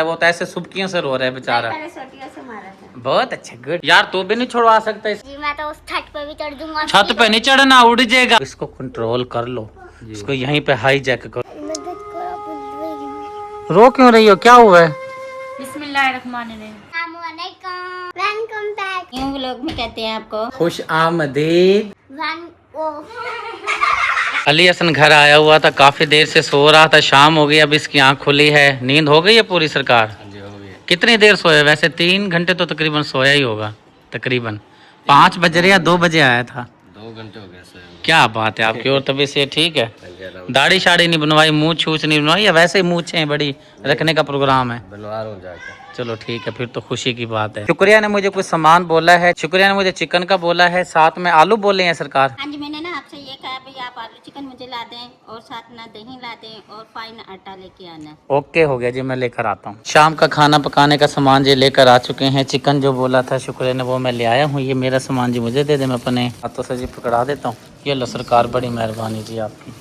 वो तो ऐसे सुबकियों से रो रहा है बेचारा। पहले सोटियों से मारा था। बहुत अच्छा, गुड यार। तू भी नहीं छुड़वा सकता जी मैं तो उस छत पे भी चढ़ दूंगा। छत पे नहीं चढ़ना, उड़ जाएगा। इसको कंट्रोल कर लो, इसको यहीं पे हाईजैक करो। रो क्यों रही हो, क्या हुआ है? बिस्मिल्लाहिर्रहमानिर्रहीम। Welcome back. न्यू व्लॉग में कहते हैं आपको खुश आमदीद। ओ अली हसन घर आया हुआ था, काफी देर से सो रहा था, शाम हो गई, अब इसकी आंख खुली है। नींद हो गई है पूरी सरकार? जी हो गई। कितनी देर सोया? वैसे 3 घंटे तो तकरीबन सोया ही होगा। तकरीबन 5 बज रहे या 2 बजे आया था? 2 घंटे हो गए सोए। क्या बात है, आपकी और तबीयत से ठीक है? दाढ़ी शाड़ी नहीं बनवाई, मुंह छूछ नहीं बनवाई, या वैसे ही मूछें बड़ी रखने का प्रोग्राम है? बनवा रहा हूँ जाकर। चलो ठीक है, फिर तो खुशी की बात है। शुक्रिया ने मुझे कुछ सामान बोला है, शुक्रिया ने मुझे चिकन का बोला है, साथ में आलू बोले हैं सरकार। हाँ जी, मैंने ना आपसे ये कहा भाई आप आलू चिकन मुझे ला दें और साथ ना दही ला दें और फाइन आटा लेके आना। ओके हो गया जी, मैं लेकर आता हूँ। शाम का खाना पकाने का सामान जी लेकर आ चुके हैं। चिकन जो बोला था शुक्रिया ने वो मैं ले आया हूँ। ये मेरा सामान जी मुझे दे दे, मैं अपने हाथों से जी पकड़ा देता हूँ। ये लो सरकार, बड़ी मेहरबानी जी आपकी।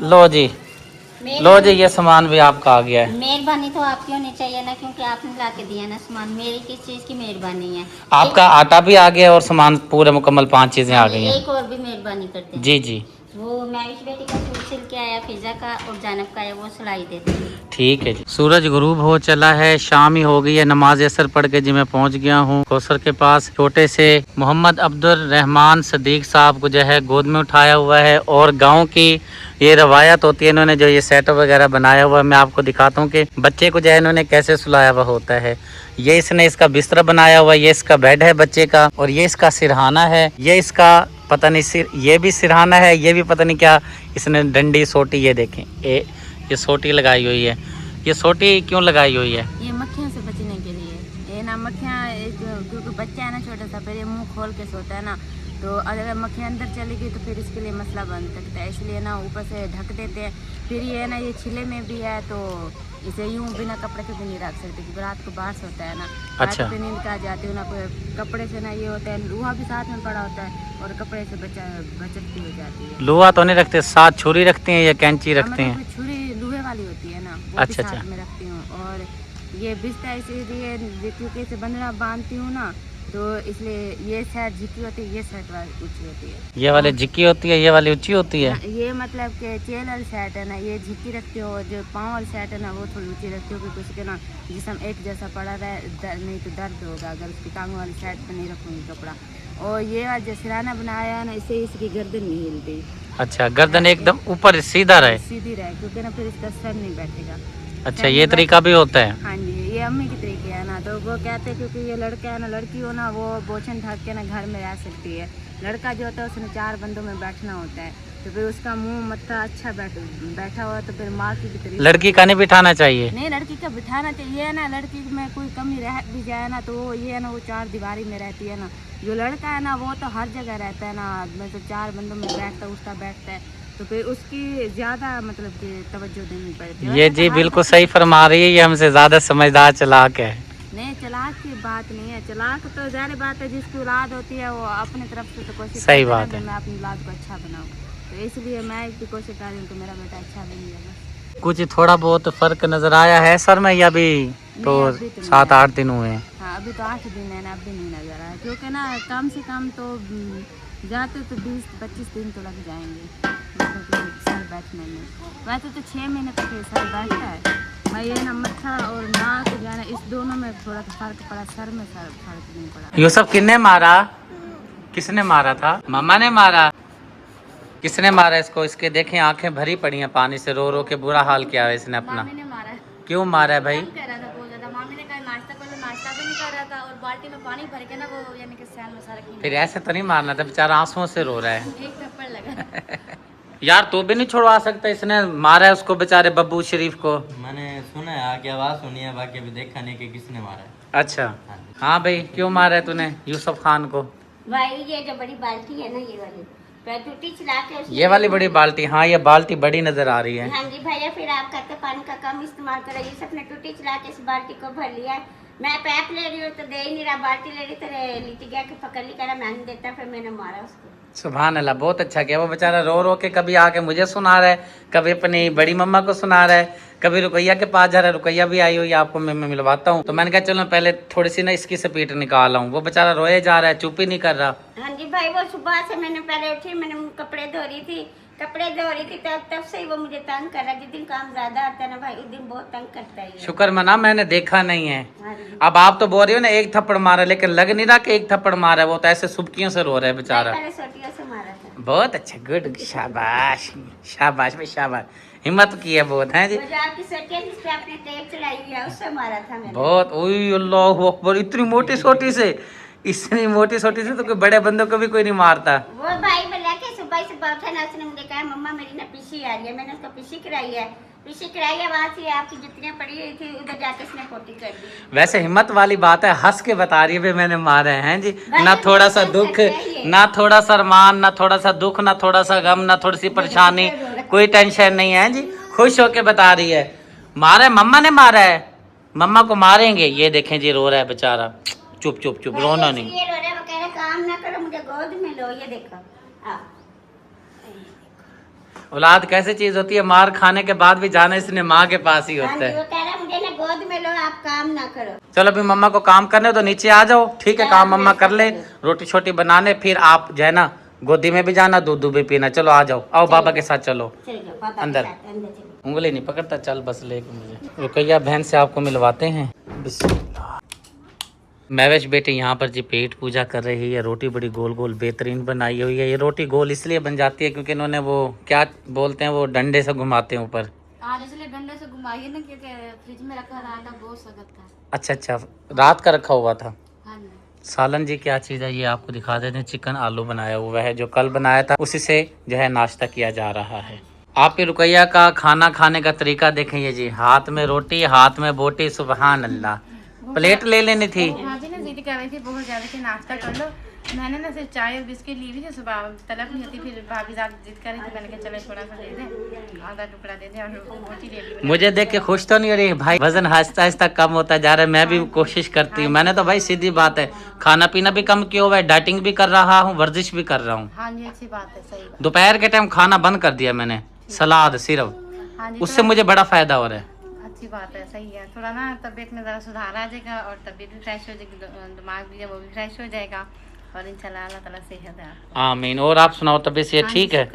लो जी, लो जी, ये सामान भी आपका आ गया है। मेहरबानी तो आपकी होनी चाहिए ना, क्योंकि आपने ला के दिया ना सामान। मेरी किस चीज की मेहरबानी है? आपका आटा भी आ गया और सामान पूरे मुकम्मल 5 चीजें आ गई हैं। एक और भी मेहरबानी करते हैं। जी जी, वो मैविश बेटी का सूट सिल के आया, फिजा का और जानब का है, वो सिलाई देते हैं। ठीक है जी। सूरज गुरूब हो चला है, शाम ही हो गई है। नमाज असर पढ़ के जी मैं पहुंच गया हूँ कौसर के पास। छोटे से मोहम्मद अब्दुल रहमान सदीक साहब को जो है गोद में उठाया हुआ है, और गांव की ये रवायत होती है, इन्होंने जो ये सेटअप वगैरह बनाया हुआ है, मैं आपको दिखाता हूँ कि बच्चे को जो है इन्होंने कैसे सुलाया हुआ होता है। ये इसने इसका बिस्तर बनाया हुआ, ये इसका बेड है बच्चे का, और ये इसका सिरहाना है, ये इसका पता नहीं सिर, ये भी सिरहाना है, ये भी पता नहीं क्या इसने डंडी सोटी। ये देखें, ये सोटी लगाई हुई है। ये सोटी क्यों लगाई हुई है? ये मक्खियों से बचने के लिए। ये ना मक्खियाँ, क्योंकि बच्चा है ना छोटा सा, फिर ये मुंह खोल के सोता है ना, तो अगर मक्खियाँ अंदर चली गई तो फिर इसके लिए मसला बन सकता है। इसलिए ना ऊपर से ढक देते हैं। फिर ये ना ये छिले में भी है, तो इसे यूं बिना कपड़े के भी नहीं रख सकते, क्योंकि रात को बाहर सोता है ना। अच्छा। रात को नींद का जाती हूँ ना, कपड़े से ना ये होता है, लोहा भी साथ में पड़ा होता है और कपड़े से बचती हो जाती है। लोहा तो नहीं रखते, साथ छुरी रखते हैं या कैंची रखते हैं? छुरी लोहे वाली होती है ना, वो अच्छा भी साथ अच्छा। में रखती हूँ। और ये बिस्तर इसीलिए क्योंकि इसे बंधना बांधती हूँ ना, तो इसलिए ये साइड झिकी होती है, ये साइड ऊंची होती है। ये वाली झिकी होती है, ये वाली ऊंची होती है। ये मतलब कि चेल वाली साइड है ना, ये झिकी रखती हो, जो पाँव वाली साइड है ना वो थोड़ी ऊंची रखती हो, क्योंकि उसके ना जिसम एक जैसा पड़ा रहे, नहीं तो दर्द होगा अगर उसकी टांगों वाली साइड पर नहीं रखूँगी कपड़ा। और ये वाला जो सिराना बनाया है ना, इससे इसकी गर्दन नहीं हिलती। अच्छा, गर्दन एकदम ऊपर सीधा रहे? सीधी रहे, क्योंकि ना फिर इसका सर नहीं बैठेगा। अच्छा, ये तरीका भी होता है? हाँ जी, ये अम्मी के तरीके है ना, तो वो कहते हैं क्योंकि ये लड़का है ना, लड़की हो ना वो बोछन ढक के ना घर में रह सकती है। लड़का जो होता है उसने 4 बंदों में बैठना होता है, तो फिर उसका मुंह मत्था अच्छा बैठा हुआ, तो फिर माँ की तरीके। लड़की का नहीं बिठाना चाहिए? नहीं, लड़की का बिठाना चाहिए ना। लड़की में कोई कमी रह भी जाए ना, तो ये है ना वो 4 दीवारी में रहती है ना। जो लड़का है ना वो तो हर जगह रहता है ना, मतलब 4 बंदों में बैठता उठता बैठता है, तो फिर उसकी ज्यादा मतलब कि तवज्जो देनी पड़ती है। ये जी बिल्कुल सही फरमा रही है, ये हमसे ज्यादा समझदार चालाक है। नहीं, चलाक की बात नहीं है। चलाक तो जाहिर बात है, जिसकी औलाद होती है वो अपनी तरफ से तो कोशिश सही करता बात है। मैं अपनी औलाद को अच्छा बनाऊँ, तो इसलिए मैं भी कोशिश कर रही हूँ कि मेरा बेटा अच्छा बन जाएगा। कुछ थोड़ा बहुत फर्क नजर आया है सर में, या भी तो अभी तो 7-8 दिन हुए हैं? हाँ, अभी तो 8 दिन है ना, अभी नहीं नजर आया, क्योंकि ना कम से कम तो जाते तो 20-25 दिन तो लग जाएंगे मतलब सर बैठने में। वैसे तो 6 महीने तक ये सर बैठता है। मैं ये ना मत्था और नाक जो है ना, इस दोनों में थोड़ा सा फर्क पड़ा, सर में फर्क नहीं पड़ा। यूसुफ किसने मारा? किसने मारा था? मामा ने मारा? किसने मारा इसको? इसके देखें आंखें भरी पड़ी हैं पानी से, रो रो के बुरा हाल किया है इसने अपना। मामी ने मारा है। क्यों मारा है भाई? कह रहा था बहुत ज्यादा। मामी ने कहा नाश्ता कर लो, नाश्ता भी नहीं कर रहा था, और बाल्टी में पानी भर के ना वो यानी कि सैल में सारा। फिर ऐसे तो नहीं मारना था, बेचारा आंसुओं से रो रहा है। एक थप्पड़ लगा। यार तू भी नहीं छुड़वा सकता? इसने मारा है उसको, बेचारे बब्बू शरीफ को। मैंने सुना है, आगे आवाज सुनी है, बाकी अभी देखा नहीं कि किसने मारा है। अच्छा हाँ भाई, क्यों मारा है तूने यूसुफ खान को? भाई ये जो बड़ी बाल्टी है ना, ये वाली टूटी चला के ये वाली बड़ी बाल्टी? हाँ, ये बाल्टी बड़ी नजर आ रही है। हाँ जी भैया, फिर आप कहते पानी का कम इस्तेमाल करें। ये सबने टूटी चला के इस बाल्टी को भर लिया है। मैं पैप ले रही हूँ तो दे ही नहीं रहा, बाल्टी ले रही तो लीटी गया कि पकड़ ली, कह रहा मैं नहीं देता, फिर मैंने मारा उसको। सुभान अल्लाह, बहुत अच्छा किया। वो बेचारा रो रो के कभी आके मुझे सुना रहा है, कभी अपनी बड़ी मम्मा को सुना रहा है, कभी रुकैया के पास जा रहा है। रुकैया भी आई हुई है, आपको मैं मिलवाता हूँ। तो मैंने कहा चलो पहले थोड़ी सी ना इसकी स्पीड निकाल आऊँ। वो बेचारा रोए जा रहा है, चुप ही नहीं कर रहा। हाँ जी भाई, वो सुबह से मैंने पहले उठी, मैंने कपड़े धो रही थी तब से ही वो मुझे तंग कर रहा है। जिस दिन काम ज्यादा आता है ना भाई, उस दिन बहुत तंग करता है ये। शुक्र मना मैंने देखा नहीं है। हाँ जी। अब आप तो बोल रही हो ना एक थप्पड़ मारा, लेकिन लग नहीं रहा कि एक थप्पड़ मारा है। वो तो ऐसे सुबकियों से रो रहा है बेचारा। पहले सोटियों से मारा था। बहुत अच्छा, गुड, शाबाश शाबाश भाई शाबाश, हिम्मत की है बहुत है जी। वो जो आपकी सोटियां जिस पे आपने टेप चढ़ाई हुई है, उससे मारा था मैंने। बहुत, ओए अल्लाह अकबर, इतनी मोटी सोटी से, इतनी मोटी सोटी से तो कोई बड़े बंदों को भी कोई नहीं मारता। वो भाई बोला कि सुबह उठा ना, उसने मुझे कहा मम्मा मेरी ना पीसी आ रही है। मैंने उसको पीसी कराई है, वहाँ से आपकी जुतियाँ पड़ी हुई थी, उधर जाके उसने पोटी कर दी। वैसे हिम्मत वाली बात है, हंस के बता रही है मैंने मारे हैं जी। ना थोड़ा सा दुख, ना थोड़ा सा अरमान, ना थोड़ा सा दुख, ना थोड़ा सा गम, ना थोड़ी सी परेशानी, कोई टेंशन नहीं है जी। खुश होके बता रही है मारा है, मम्मा ने मारा है, मम्मा को मारेंगे। ये देखें जी, रो रहा है बेचारा। चुप चुप चुप, रोना नहीं। ये रो रहा है, वो कह रहा काम ना करो, मुझे गोद में लो। ये देखो औलाद कैसी चीज होती है, मार खाने के बाद भी जाना इसने माँ के पास ही होता है। वो कह रहा मुझे ना गोद में लो, आप काम ना करो। चलो अभी मम्मा को काम करने तो नीचे आ जाओ, ठीक है? काम मम्मा कर ले, रोटी छोटी बनाने, फिर आप जो है ना गोदी में भी जाना, दूध भी पीना। चलो आ जाओ, आओ बाबा के साथ चलो अंदर। उंगली नहीं पकड़ता, चल बस लेके मुझे। रुकैया बहन से आपको मिलवाते हैं। बिस्मिल्लाह। महवेश बेटे यहाँ पर जी पेट पूजा कर रही है। रोटी बड़ी गोल गोल बेहतरीन बनाई हुई है। ये रोटी गोल इसलिए बन जाती है क्योंकि इन्होंने वो क्या बोलते हैं, वो डंडे से घुमाते हैं ऊपर। आज इसलिए डंडे से घुमाइए ना, क्योंकि फ्रिज में रखा रहा था, बहुत सख्त था। अच्छा अच्छा, रात का रखा हुआ था। हाँ जी। सालन जी क्या चीज़ है ये आपको दिखा देते हैं। चिकन आलू बनाया हुआ है, जो कल बनाया था उसी से जो है नाश्ता किया जा रहा है। आपके रुकैया का खाना खाने का तरीका देखें। ये जी हाथ में रोटी, हाथ में बोटी, सुबहान अल्लाह। प्लेट ले लेनी थी। हाँ जी, ना जिद कर रही थी बहुत ज़्यादा कि नाश्ता कर लो। मैंने ना सिर्फ चाय और बिस्किट ली हुई थी, सुबह तलब नहीं होती। फिर भाभी साहब जिद कर रही थी, मैंने कहा चलो थोड़ा सा दे दें, आधा टुकड़ा दे दें, और रोटी ले ली। मुझे देख के खुश तो नहीं हो रही भाई, वजन आहिस्ता आहिस्ता कम होता जा रहा है। मैं भी कोशिश करती हूँ। मैंने तो भाई सीधी बात है, खाना पीना भी कम किया हुआ है, डाइटिंग भी कर रहा हूँ, वर्जिश भी कर रहा हूँ। हाँ जी, अच्छी बात है, सही बात। दोपहर के टाइम खाना बंद कर दिया मैंने, सलाद सिर्फ। हाँ जी, उससे मुझे बड़ा फायदा हो रहा है। अच्छी बात है, सही है। थोड़ा ना तबीयत में ज़रा सुधार आ जाएगा, और तबीयत भी फ्रेश हो जाएगी, दिमाग भी है वो भी फ्रेश हो जाएगा, और इंशाल्लाह अल्लाह ताला सेहत है आपको। आमीन। और आप सुनाओ, तबीयत से ठीक है?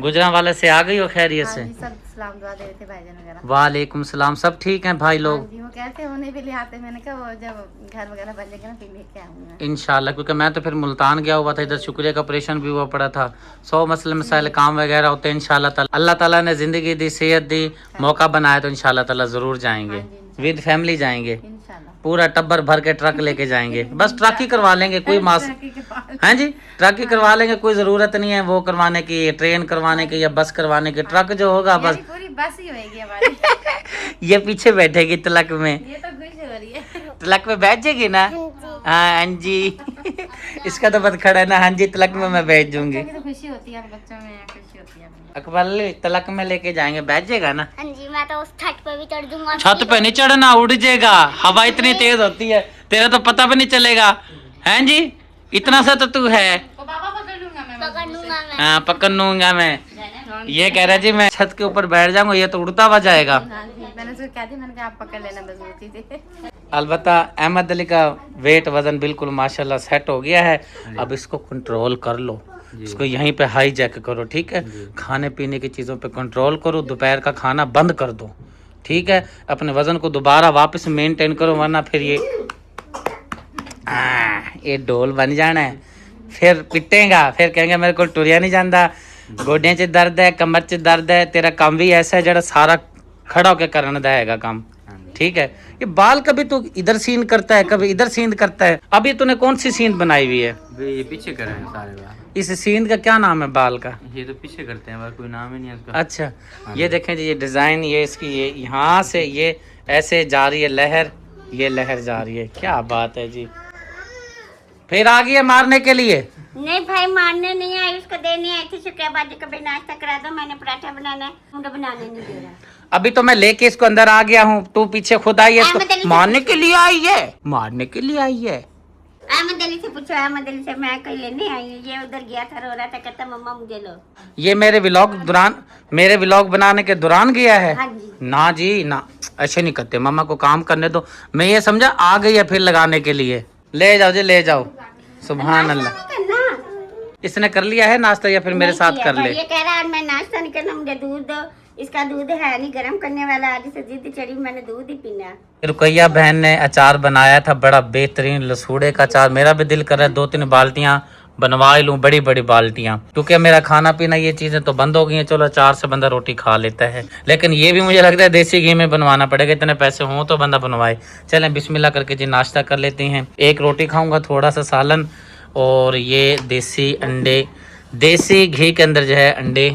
गुजरां वाले से आ गई हो खैरियत से? सब सलाम दुआ दे रहे थे भाईजान वगैरह। वालेकुम सलाम, सब ठीक हैं भाई लोग? हाँ जी, वो कहते हैं उन्हें भी ले आते। मैंने कहा वो जब घर वगैरह बन जाएगा ना, फिर लेके आऊँगा इंशाल्लाह। क्योंकि मैं तो फिर मुल्तान गया हुआ था, इधर शुक्रिया का ऑपरेशन भी हुआ पड़ा था। 100 मसले मसाइल काम वगैरह होते हैं। इंशाल्लाह ताला अल्लाह ताला ने ज़िंदगी दी, सेहत दी, मौका बनाया तो इंशाल्लाह ताला ज़रूर जाएंगे, विद फैमिली जाएंगे, इंशाल्लाह। पूरा टब्बर भर के ट्रक लेके जाएंगे। बस ट्रक ही करवा लेंगे, कोई मास हैं जी, ट्रक ही करवा लेंगे। कोई ज़रूरत नहीं है वो करवाने की, ट्रेन करवाने की या बस करवाने की। ट्रक जो होगा बस पूरी बस ही होएगी हमारी। ये पीछे बैठेगी तिलक में, ये तो खुश हो रही है। तिलक में बैठ जाएगी ना? हाँ जी। इसका तो बस खड़ा है ना, हाँ जी तिलक में मैं बैठ जाऊंगी। तो खुशी होती है बच्चों में, खुशी होती है। अकबर तिलक में लेके जाएंगे, बैठ जाएगा ना? हाँ जी, मैं तो उस छत पे भी चढ़ दूंगा। छत पे नहीं चढ़ना, उड़ जाएगा। हवा इतनी तेज होती है, तेरा तो पता भी नहीं चलेगा। हैं जी, इतना सा तो तू है। पापा पकड़ लूंगा मैं, पकड़ लूंगा मैं। हाँ पकड़ लूंगा मैं। ये कह रहा जी मैं छत के ऊपर बैठ जाऊंगा, ये तो उड़ता हुआ जाएगा। मैंने उसको कह दी, मैंने कहा आप पकड़ लेना मजबूती से। अलबत्ता अहमद अली का वेट वजन बिल्कुल माशाल्लाह सेट हो गया है। अब इसको कंट्रोल कर लो, इसको यहीं पे हाई जैक करो, ठीक है? खाने पीने की चीज़ों पे कंट्रोल करो, दोपहर का खाना बंद कर दो, ठीक है? अपने वजन को दोबारा वापस मेंटेन करो, वरना फिर ये डोल बन जाना है। फिर पिटेगा, फिर कहेंगे मेरे को टुरिया नहीं जाता, गोड्या च दर्द है, कमर च दर्द है। तेरा काम भी ऐसा है जरा सारा खड़ा होकर करना देगा काम, ठीक है? ये बाल कभी तो इधर सीन करता है, कभी इधर सीन करता है। अभी तूने कौन सी सीन बनाई हुई है? ये पीछे कर रहे हैं सारे बाल। इस सीन का क्या नाम है बाल का? ये तो पीछे करते हैं, कोई नाम ही नहीं है उसका। अच्छा, ये देखें जी, ये डिजाइन, ये इसकी, ये यहाँ से ये ऐसे जा रही है लहर, ये लहर जा रही है। क्या बात है जी। फिर आ गई है मारने के लिए? नहीं भाई, मारने नहीं आई, उसको देने आई थी। शुक्रबाजी का भी नाश्ता करा दो, मैंने पराठा बनाना है, मुझे बनाने नहीं दे रहा। अभी तो मैं लेके इसको अंदर आ गया हूँ, तू पीछे खुद आई है। इसको मारने के लिए आई है, मारने के लिए आई है। अहमद अली से पूछो, अहमद अली से मैं कहीं लेने आई हूँ। ये उधर गया था, रो रहा था, कहता मम्मा मुझे लो। ये मेरे व्लॉग बनाने के दौरान गया है? हाँ जी। ना जी ना, ऐसे नहीं करते, मम्मा को काम करने दो। मैं ये समझा आ गई है फिर लगाने के लिए। ले जाओ जी, ले जाओ। सुभान अल्लाह। करना इसने कर लिया है नाश्ता या फिर मेरे नहीं साथ किया, कर पर ले? ये कह रहा है मैं नाश्ता नहीं करना, मुझे दूध दो। इसका दूध है नहीं गर्म करने वाला, आज से जिद चढ़ी, मैंने दूध ही पीना। रुकैया बहन ने अचार बनाया था, बड़ा बेहतरीन लसूड़े का अचार। मेरा भी दिल कर रहा है 2-3 बाल्टियां बनवा लूं, बड़ी बड़ी बाल्टियां, क्योंकि मेरा खाना पीना ये चीजें तो बंद हो गई हैं। चलो अचार से बंदा रोटी खा लेता है, लेकिन ये भी मुझे लगता है देसी घी में बनवाना पड़ेगा। इतने पैसे हों तो बंदा बनवाए। चलें बिस्मिल्लाह करके जी नाश्ता कर लेते हैं। एक रोटी खाऊंगा, थोड़ा सा सालन, और ये देसी अंडे, देसी घी के अंदर जो है अंडे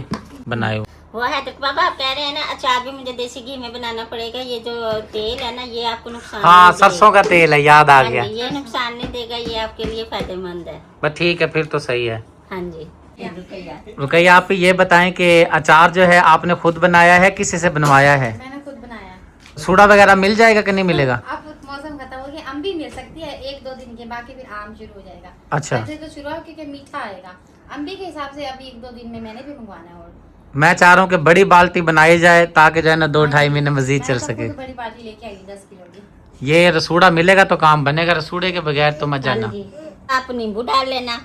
बनाए हुए। वो है तो पापा आप कह रहे हैं ना, अचार भी मुझे देसी घी में बनाना पड़ेगा। ये जो तेल है ना, ये आपको नुकसान हाँ, नहीं देगा। सरसों का तेल है, याद आ हाँ गया। जी, ये नुकसान नहीं देगा, ये आपके लिए फायदेमंद है। बस ठीक है, फिर तो सही है। हाँ जी। ये रुकैया रुकैया आप ये बताएं कि अचार जो है आपने खुद बनाया है, किसी से बनवाया है? मैंने खुद बनाया। सूड़ा वगैरह मिल जाएगा कि नहीं मिलेगा? अब मौसम खत्म हो गया, आम भी मिल सकती है 1-2 दिन के, बाकी फिर आम शुरू हो जाएगा। अच्छा। वैसे तो शुरू हो क्योंकि मीठा आएगा, अम्बी के हिसाब से अभी 1-2 दिन में मैंने भी मंगवाना है। और मैं चाह रहा हूँ कि बड़ी बाल्टी बनाई जाए ताकि जो है ना 2-2.5 महीने मजीद चल मैं तो सके। खुद बड़ी पार्टी लेके आई 10 किलो की। ये रसूड़ा मिलेगा तो काम बनेगा, रसूड़े के बगैर तो मत जाना। हाँ जी। आप नींबू डाल लेना।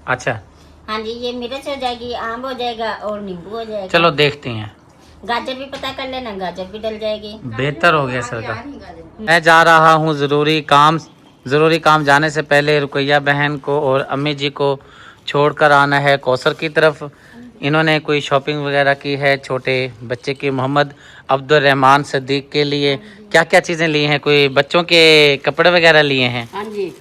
अच्छा हाँ जी, ये मिर्च हो जाएगी, आम हो जाएगा और नींबू हो जाएगा। चलो देखते हैं। गाजर भी पता कर लेना, गाजर भी डल जाएगी। बेहतर हो गया सर का। नहीं गाजर। मैं जा रहा हूँ ज़रूरी काम जाने से पहले रुकैया बहन को और अम्मी जी को छोड़कर आना है कौसर की तरफ। इन्होंने कोई शॉपिंग वगैरह की है छोटे बच्चे की, मोहम्मद अब्दुल रहमान सदीक के लिए। क्या क्या चीज़ें ली हैं? कोई बच्चों के कपड़े वगैरह लिए हैं? हाँ जी।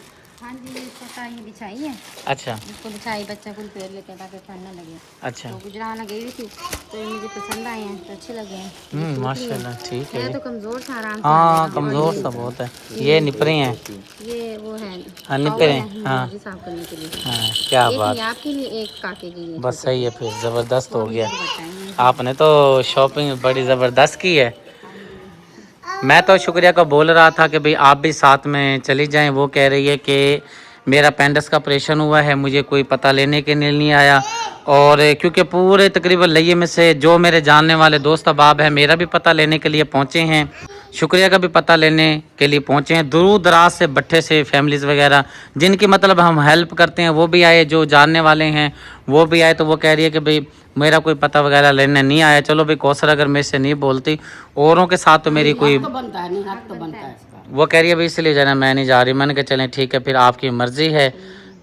हाँ जी, ये छोटा ही बिछाई है, अच्छा इसको बिछाई बच्चा को पैर लेके ताकि ठंड ना लगे। अच्छा। तो गुजराना गई हुई थी तो ये मुझे पसंद आए हैं, तो अच्छे लगे हैं। माशाल्लाह ठीक है। है तो कमजोर था, आराम से हाँ आ गया। कमज़ोर सा बहुत है। ये निपरे हैं। ये वो है हाँ निपरे है, हैं। हाँ मुर्गी साफ करने के लिए। हाँ क्या एक बात। ये आपके लिए, एक काके के लिए। बस सही है, फिर ज़बरदस्त हो गया। बताएंगे। आपने तो शॉपिंग बड़ी ज़बरदस्त की है। मैं तो शुक्रिया को बोल रहा था कि भाई आप भी साथ में चली जाएं। वो कह रही है कि मेरा पेंडस का ऑपरेशन हुआ है, मुझे कोई पता लेने के लिए नहीं आया। और क्योंकि पूरे तकरीबन लइये में से जो मेरे जानने वाले दोस्त अहबाब हैं, मेरा भी पता लेने के लिए पहुँचे हैं, शुक्रिया का भी पता लेने के लिए पहुँचे हैं। दूर दराज से भट्ठे से फैमिलीज़ वगैरह जिनकी मतलब हम हेल्प करते हैं वो भी आए, जो जानने वाले हैं वो भी आए। तो वो कह रही है कि भाई मेरा कोई पता वगैरह लेने नहीं आया। चलो भाई कौसर अगर मेरे से नहीं बोलती, औरों के साथ तो मेरी कोई बनता है नहीं, हक तो बनता है इसका। वो कह रही है भाई इसलिए जो है ना मैं नहीं जा रही। मैंने कहा चलें ठीक है, फिर आपकी मर्ज़ी है,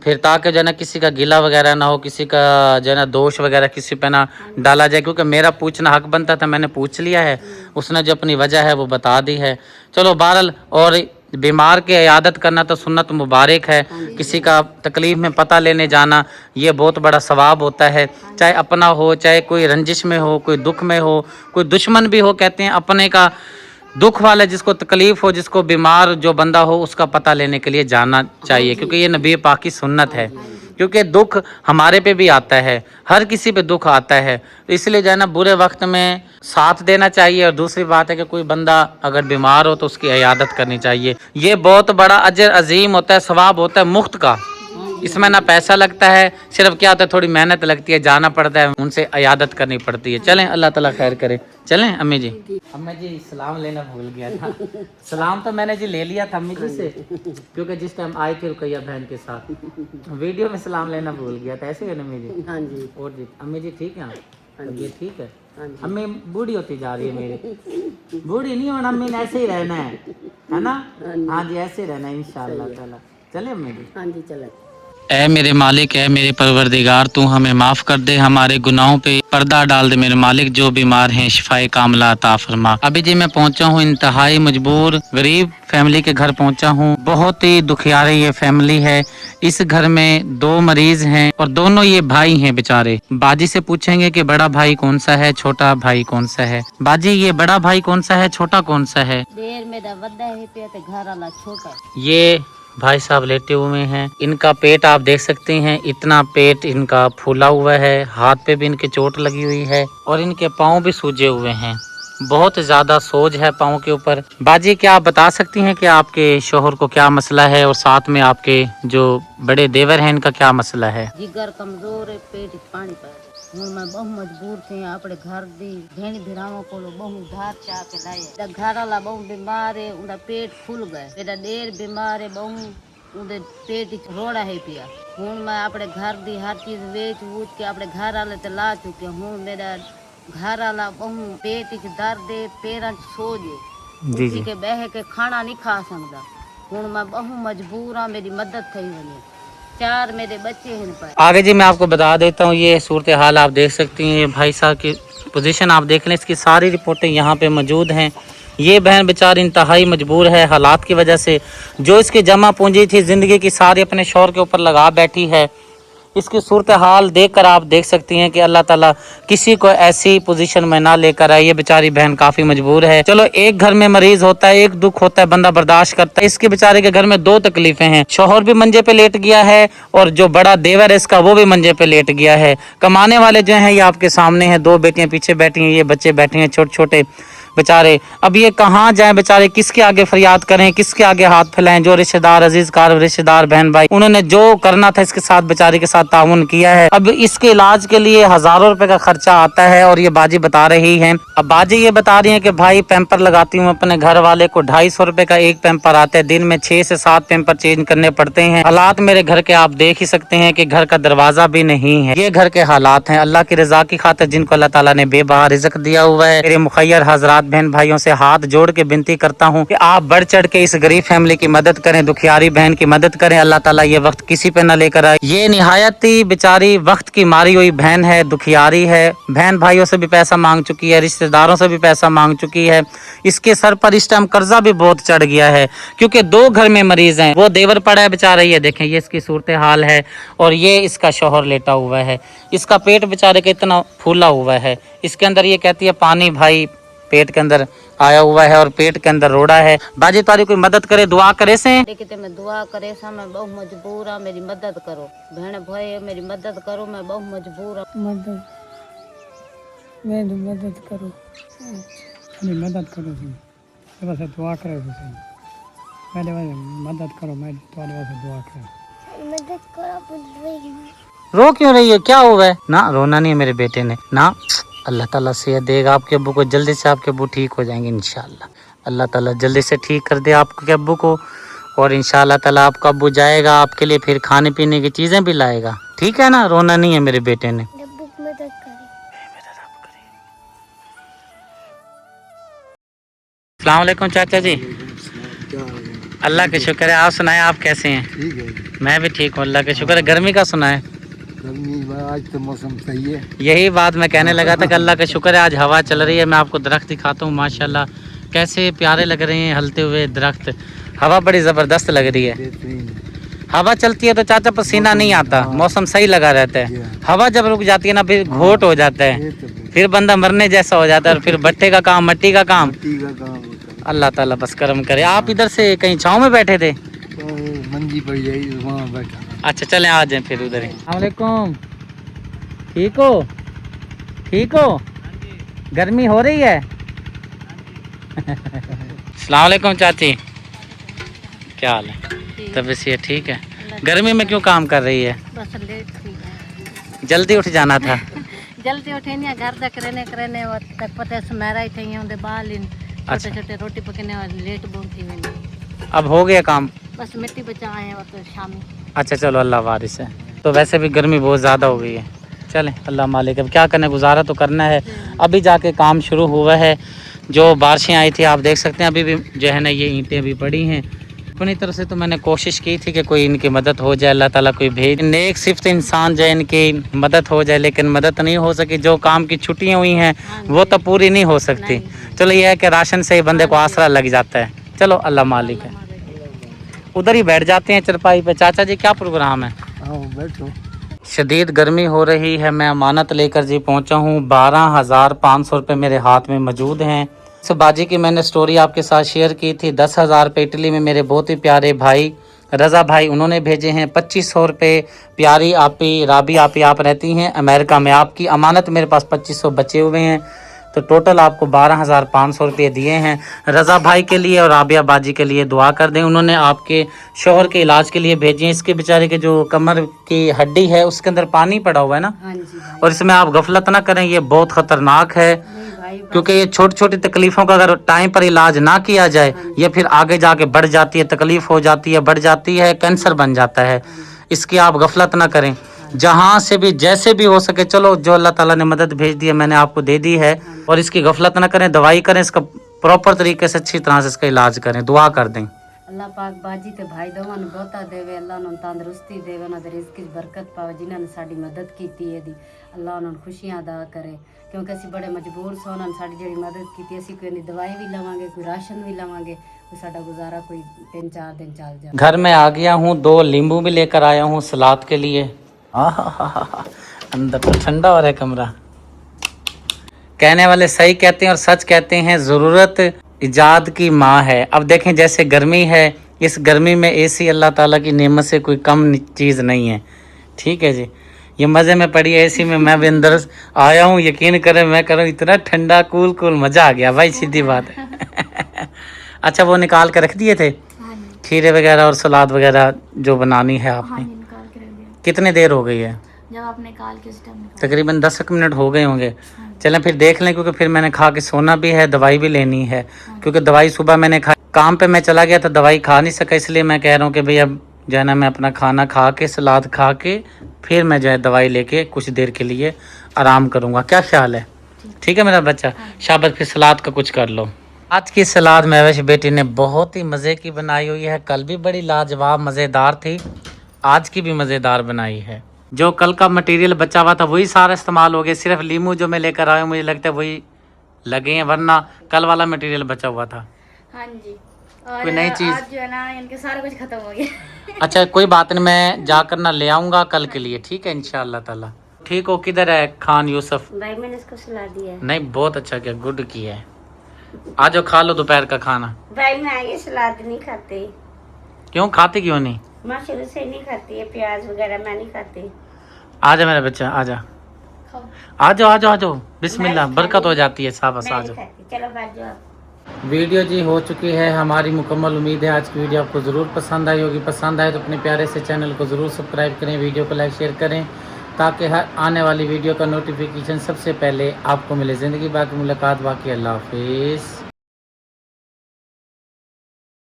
फिर ताकि जो है ना किसी का गिला वगैरह ना हो, किसी का जो है ना दोष वगैरह किसी पे ना डाला जाए, क्योंकि मेरा पूछना हक बनता था। मैंने पूछ लिया है, उसने जो अपनी वजह है वो बता दी है। चलो बहरहाल, और बीमार की इयादत करना तो सुन्नत मुबारक है। किसी का तकलीफ़ में पता लेने जाना ये बहुत बड़ा सवाब होता है, चाहे अपना हो, चाहे कोई रंजिश में हो, कोई दुख में हो, कोई दुश्मन भी हो। कहते हैं अपने का दुख वाला, जिसको तकलीफ़ हो, जिसको बीमार जो बंदा हो, उसका पता लेने के लिए जाना चाहिए, क्योंकि ये नबी पाक की सुन्नत है। क्योंकि दुख हमारे पे भी आता है, हर किसी पे दुख आता है, तो इसलिए जो है ना बुरे वक्त में साथ देना चाहिए। और दूसरी बात है कि कोई बंदा अगर बीमार हो तो उसकी इयादत करनी चाहिए। ये बहुत बड़ा अजर अजीम होता है, सवाब होता है मुफ्त का। इसमें ना पैसा लगता है, सिर्फ क्या होता है थोड़ी मेहनत लगती है, जाना पड़ता है, उनसे इयादत करनी पड़ती है। चलें अल्लाह ताला खैर करे। चलें अम्मी जी। अम्मी जी सलाम लेना भूल गया था। सलाम तो मैंने जी ले लिया था अम्मी जी से, क्योंकि जिस टाइम आई थी रुकैया बहन के साथ, वीडियो में सलाम लेना भूल गया था। ऐसे है ना अम्मी जी? हाँ जी। और जी अम्मी जी ठीक है? ये ठीक है। अम्मी बूढ़ी होती जा रही है मेरी। बूढ़ी नहीं होना अम्मी ने, ऐसे ही रहना है ना? हाँ जी ऐसे ही रहना है इंशाअल्लाह ताला। चले अम्मी जी? हाँ जी चले। ऐ मेरे मालिक, ऐ मेरे परवरदिगार, तू हमें माफ़ कर दे, हमारे गुनाहों पे पर्दा डाल दे मेरे मालिक। जो बीमार हैं शिफाए कामला अता फरमा। अभी जी मैं पहुंचा हूँ इंतहाई मजबूर गरीब फैमिली के घर पहुंचा हूँ। बहुत ही दुखियारी ये फैमिली है। इस घर में 2 मरीज हैं और दोनों ये भाई हैं बेचारे। बाजी से पूछेंगे कि बड़ा भाई कौन सा है, छोटा भाई कौन सा है। बाजी ये बड़ा भाई कौन सा है, छोटा कौन सा है? देर में वड्डा है पे ते घर वाला छोटा। ये भाई साहब लेटे हुए हैं। इनका पेट आप देख सकते हैं, इतना पेट इनका फूला हुआ है। हाथ पे भी इनके चोट लगी हुई है और इनके पाँव भी सूजे हुए हैं। बहुत ज़्यादा सोज है पाँव के ऊपर। बाजी क्या आप बता सकती हैं कि आपके शोहर को क्या मसला है और साथ में आपके जो बड़े देवर हैं इनका क्या मसला है? जिगर कमजोर है, पेट पानी पाए हूँ मैं बहु मजबूर थे अपने घर दी भेड़ भिरावों को बहु धार चा के लाए घर वाला बहु बीमार है उनका पेट फूल गए मेरा देर बीमार है बहु उनके पेट रोड़ा है पिया हूँ मैं अपने घर दी हर चीज वेच वूच के अपने घर वाले ते ला चुके हूँ मेरा घर वाला बहु पेट दर्द है पैर सोज है के बह के खाना नहीं खा सकता हूँ मैं बहु मजबूर हाँ मेरी मदद थी बनी 4 मेरे बच्चे हैं पर। आगे जी मैं आपको बता देता हूँ ये सूरत हाल आप देख सकती हैं। भाई साहब की पोजीशन आप देख लें, इसकी सारी रिपोर्टें यहाँ पे मौजूद हैं। ये बहन बेचारी इंतहाई मजबूर है हालात की वजह से। जो इसकी जमा पूंजी थी ज़िंदगी की सारी अपने शौहर के ऊपर लगा बैठी है। इसकी सूरत हाल देखकर आप देख सकती हैं कि अल्लाह ताला किसी को ऐसी पोजीशन में ना लेकर आए। ये बेचारी बहन काफ़ी मजबूर है। चलो एक घर में मरीज होता है, एक दुख होता है, बंदा बर्दाश्त करता है। इसके बेचारे के घर में 2 तकलीफें हैं। शौहर भी मंजे पे लेट गया है और जो बड़ा देवर है इसका वो भी मंजे पे लेट गया है। कमाने वाले जो हैं ये आपके सामने हैं, 2 बेटियां पीछे बैठी हैं, ये बच्चे बैठे हैं छोटे छोटे बेचारे। अब ये कहाँ जाएं बेचारे, किसके आगे फरियाद करें, किसके आगे हाथ फैलाएं। जो रिश्तेदार अजीज कार रिश्तेदार बहन भाई उन्होंने जो करना था इसके साथ बेचारे के साथ ताउन किया है। अब इसके इलाज के लिए हजारों रुपए का खर्चा आता है और ये बाजी बता रही है। अब बाजी ये बता रही है कि भाई पैम्पर लगाती हूँ अपने घर वाले को, 250 रुपए का एक पैम्पर आता है। दिन में 6 से 7 पैम्पर चेंज करने पड़ते हैं। हालात मेरे घर के आप देख ही सकते हैं कि घर का दरवाजा भी नहीं है। ये घर के हालात हैं। अल्लाह की रजा की खातिर जिनको अल्लाह ताला ने बेबहा रिज़्क दिया हुआ है, मेरे मुखैर हजरात बहन भाइयों से हाथ जोड़ के विनती करता हूँ कि आप बढ़ चढ़ के इस गरीब फैमिली की मदद करें, दुखियारी बहन की मदद करें। अल्लाह ताला ये वक्त किसी पे न लेकर आए। ये निहायत ही बेचारी वक्त की मारी हुई बहन है, दुखियारी है। बहन भाइयों से भी पैसा मांग चुकी है, रिश्तेदारों से भी पैसा मांग चुकी है। इसके सर पर इस टाइम कर्जा भी बहुत चढ़ गया है क्योंकि 2 घर में मरीज हैं। वो देवर पड़ा है बेचारा, ये देखें ये इसकी सूरत हाल है और ये इसका शौहर लेटा हुआ है। इसका पेट बेचारे का इतना फूला हुआ है, इसके अंदर ये कहती है पानी भाई पेट के अंदर आया हुआ है और पेट के अंदर रोड़ा है। बाजी तारी कोई मदद करे, दुआ करे से लेकिन मैं दुआ करे सा मैं बहुत मजबूर हाँ, मेरी मदद करो बहन भाई, मेरी मदद करो, मैं बहुत मजबूर हाँ। मदद मेरी मदद करो, मेरी मदद करो सी बस दुआ करे सी मेरे वाले मदद करो, मैं तुम्हारे वास्ते दुआ करो, मदद करो। रो क्यों रही है, क्या हुआ है? ना रोना नहीं है मेरे बेटे ने ना। अल्लाह ताला सेहत देगा आपके अब्बू को, जल्दी से आपके अब्बू ठीक हो जाएंगे इंशाल्लाह। अल्लाह ताला जल्दी से ठीक कर दे आपके अब्बू को और इंशाल्लाह ताला आपका अब्बू जाएगा आपके लिए फिर खाने पीने की चीजें भी लाएगा। ठीक है ना, रोना नहीं है मेरे बेटे ने। मदद करे। अस्सलाम वालेकुम चाचा जी। अल्लाह के शुक्र है, आप सुनाए आप कैसे हैं? ठीक है, मैं भी ठीक हूँ अल्लाह के शुक्र है। गर्मी का सुना है? गर्मी आज तो मौसम सही है। यही बात मैं कहने लगा था कि अल्लाह का शुक्र है आज हवा चल रही है। मैं आपको दरख्त दिखाता हूँ, माशाल्लाह कैसे प्यारे लग रहे हैं हलते हुए दरख्त। हवा बड़ी ज़बरदस्त लग रही है। हवा चलती है तो चाचा पसीना नहीं आता, मौसम सही लगा रहता है। हवा जब रुक जाती है ना फिर घोट हो जाता है, फिर बंदा मरने जैसा हो जाता है और फिर भट्टे का काम मट्टी का काम। अल्लाह ताला बस करम करे। आप इधर से कहीं छाँव में बैठे थे? मंजी पड़ी जाएगी वहाँ बैठा। अच्छा चलें आ जाएं फिर उधर ही। अस्सलामुअलैकुम, ठीक हो? ठीक हो? गर्मी हो रही है? अस्सलाम वालेकुम चाची, क्या हाल है? तबीयत से ठीक है? गर्मी में क्यों काम कर रही है? बस लेट थी है। जल्दी उठ जाना था। जल्दी उठे नहीं घर तक रहने करने तक पता सुमेरा ही थे उनके बाल इन छोटे छोटे रोटी पकने वाले लेट बहुत थी मैंने। अब हो गया काम? बस मिट्टी बचाए हैं और तो शामी। अच्छा चलो अल्लाह वारिस है। तो वैसे भी गर्मी बहुत ज़्यादा हो गई है, चलें अल्लाह मालिक, अब क्या करना, गुजारा तो करना है। अभी जाके काम शुरू हुआ है। जो बारिशें आई थी आप देख सकते हैं, अभी भी जो है ना ये ईंटें अभी पड़ी हैं। अपनी तरफ से तो मैंने कोशिश की थी कि कोई इनकी मदद हो जाए, अल्लाह ताला कोई भेज नेक सिर्फ इंसान जो है इनकी मदद हो जाए, लेकिन मदद नहीं हो सकी। जो काम की छुट्टियाँ हुई हैं वो तो पूरी नहीं हो सकती। चलो ये है कि राशन से ही बंदे को आसरा लग जाता है। चलो अल्लाह मालिक है। उधर ही बैठ जाते हैं चरपाई पे। चाचा जी क्या प्रोग्राम है? बैठो। शदीद गर्मी हो रही है, मैं अमानत लेकर जी पहुंचा हूँ। 12,500 रुपये मेरे हाथ में मौजूद हैं। इस बाजी की मैंने स्टोरी आपके साथ शेयर की थी। 10,000 रुपये इटली में मेरे बहुत ही प्यारे भाई रज़ा भाई उन्होंने भेजे हैं। 2500 रुपये प्यारी आपी राबी आपी आप रहती हैं अमेरिका में, आपकी अमानत मेरे पास 2500 बचे हुए हैं। तो टोटल आपको 12,500 रुपये दिए हैं। रज़ा भाई के लिए और राबिया बाजी के लिए दुआ कर दें, उन्होंने आपके शोहर के इलाज के लिए भेजे हैं। इसके बेचारे के जो कमर की हड्डी है उसके अंदर पानी पड़ा हुआ है ना, हाँ जी भाई। और इसमें आप गफलत ना करें, ये बहुत ख़तरनाक है। नहीं भाई, क्योंकि ये छोटी छोटी तकलीफ़ों का अगर टाइम पर इलाज ना किया जाए, ये फिर आगे जाके बढ़ जाती है, तकलीफ़ हो जाती है, बढ़ जाती है, कैंसर बन जाता है। इसकी आप गफलत ना करें, जहाँ से भी जैसे भी हो सके, चलो जो अल्लाह ताला ने मदद भेज दी है मैंने आपको दे दी है, और इसकी गफलत ना करें, दवाई करें, इसका प्रॉपर तरीके से अच्छी तरह से इसका इलाज करें, दुआ कर दें। अल्लाह पाक बाजी ते भाई दोवां नूं बहुता देवे, अल्लाह उन्होंने तंदुरुस्ती देवे, उन्होंने रिज़्क च बरकत पावे, जिन्होंने साडी मदद की है दी, अल्लाह उन्होंने खुशियां अदा करे। क्योंकि असी बड़े मजबूर सो, उन्होंने साडी जिहड़ी मदद की, असी कोई दवाई भी लवांगे, कोई राशन भी लवांगे, कोई साडा गुजारा कोई 3-4 दिन चल जाए। घर में आ गया हूँ, 2 नींबू भी लेकर आया हूँ सलाद के लिए। अंदर तो ठंडा हो रहा है कमरा। कहने वाले सही कहते हैं और सच कहते हैं, ज़रूरत इजाद की माँ है। अब देखें जैसे गर्मी है, इस गर्मी में एसी अल्लाह ताला की नेमत से कोई कम चीज़ नहीं है। ठीक है जी, ये मज़े में पड़ी है एसी में, मैं भी अंदर आया हूँ, यकीन करें मैं करूँ इतना ठंडा कूल मज़ा आ गया भाई, सीधी बात है। अच्छा, वो निकाल के रख दिए थे खीरे वगैरह और सलाद वगैरह जो बनानी है आपने? निकाल के रख दिया कितनी देर हो गई है? जब आप निकाल के उस टाइम तकरीबन 10 मिनट हो गए होंगे। चलें फिर देख लें, क्योंकि फिर मैंने खा के सोना भी है, दवाई भी लेनी है। क्योंकि दवाई सुबह मैंने खा, काम पे मैं चला गया तो दवाई खा नहीं सका, इसलिए मैं कह रहा हूँ कि भाई अब जो है ना मैं अपना खाना खा के, सलाद खा के, फिर मैं जो है दवाई लेके कुछ देर के लिए आराम करूँगा। क्या ख्याल है? ठीक है मेरा बच्चा, शाबाश। फिर सलाद का कुछ कर लो। आज की सलाद महविश बेटी ने बहुत ही मज़े की बनाई हुई है। कल भी बड़ी लाजवाब मज़ेदार थी, आज की भी मज़ेदार बनाई है। जो कल का मटेरियल बचा हुआ था वही सारा इस्तेमाल हो गया, सिर्फ लीमू जो मैं लेकर आया हूँ मुझे लगता है वही लगे हैं, वरना कल वाला मटेरियल बचा हुआ था। हाँ जी, और कोई नई चीज़? आज जो है ना इनके सारा कुछ खत्म हो गया। अच्छा कोई बात नहीं, मैं जाकर ना ले आऊँगा कल के लिए, ठीक है इंशाअल्लाह ताला। ठीक हो? किधर है खान यूसुफ? भाई मैंने इसको सुला दिया है। नहीं बहुत अच्छा किया, गुड किया है। आ जाओ खा लो दोपहर का खाना। भाई मैं ये सलाद नहीं खाती। क्यों खाते क्यों नहीं? माँ शुरू से नहीं खाती है, प्याज वगैरह मैं नहीं खाती। आ जा मेरा बच्चा, आ जा, आ जाओ आ जाओ आ जाओ, बिस्मिल्लाह, बरकत हो जाती है। साबस आ मैं नहीं जाओ। खाती, चलो बैठ जाओ आप। वीडियो जी हो चुकी है हमारी मुकम्मल। उम्मीद है आज की वीडियो आपको ज़रूर पसंद आई होगी। पसंद आए तो अपने प्यारे से चैनल को ज़रूर सब्सक्राइब करें, वीडियो को लाइक शेयर करें, ताकि हर आने वाली वीडियो का नोटिफिकेशन सबसे पहले आपको मिले। ज़िंदगी बाकी मुलाकात बाकी। अल्लाह हाफिज़।